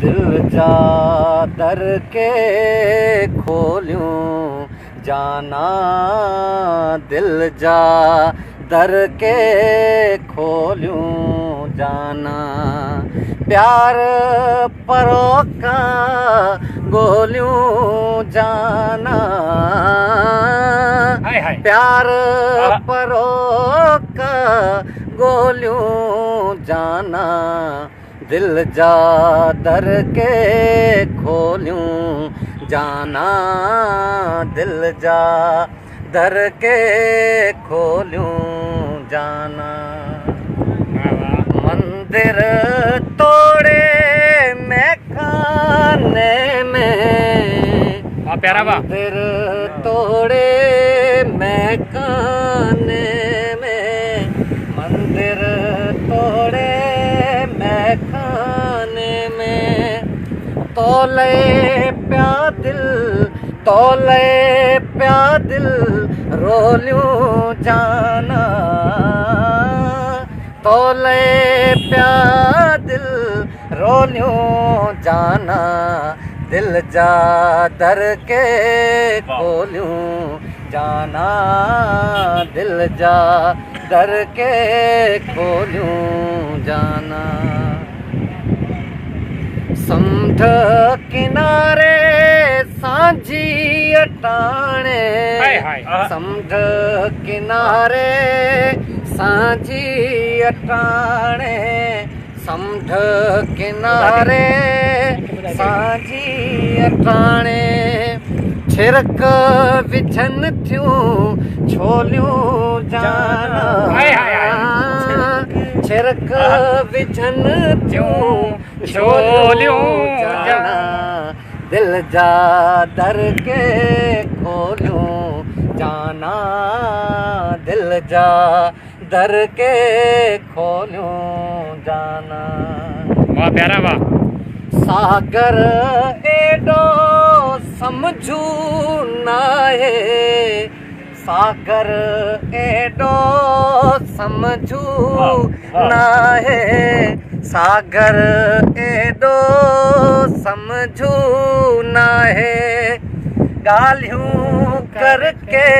दिल जा दर के खोलियूं जाना, दिल जा दर के खोलियूं जाना, प्यार परोका गोलियूं जाना, प्यार परोका गोलियूं जाना, दिल जा दर के खोलियूं जाना, दिल जा दर के खोलियूं जाना। मंदिर तोड़े मैं खाने में, मंदिर तोड़े मैं खाने में, मंदिर तोड़े मैं खाने में, तोले प्या दिल, तोले प्या दिल रोलियूं जाना, तोले प्या दिल रोलियूं जाना, दिल जा दर के खोलियूं जाना, दिल जा दर के खोलियूं जाना। समुंड किनारे सांझी अटाणे, समुंड किनारे सांझी अटाणे, समुंड किनारे सांझी अटाणे, छिरक विझन थियूं छोलियूं जाना, छिरक विझन थियूं छोलियूं जाना, दिल जा दर के खोलियूं जाना, दिल जा दर के खोलियूं जाना। वाह प्यारा वाह। सागर एडो समझू नाहे, सागर एडो समझू नाहे, सागर एडो समझू नाहे, गालियूं करके,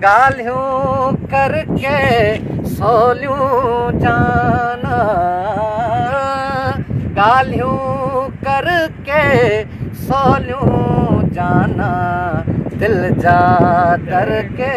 गालियूं करके सोलियूं जाना, गालियूं करके सोलियूं जाना, दिल जा दर के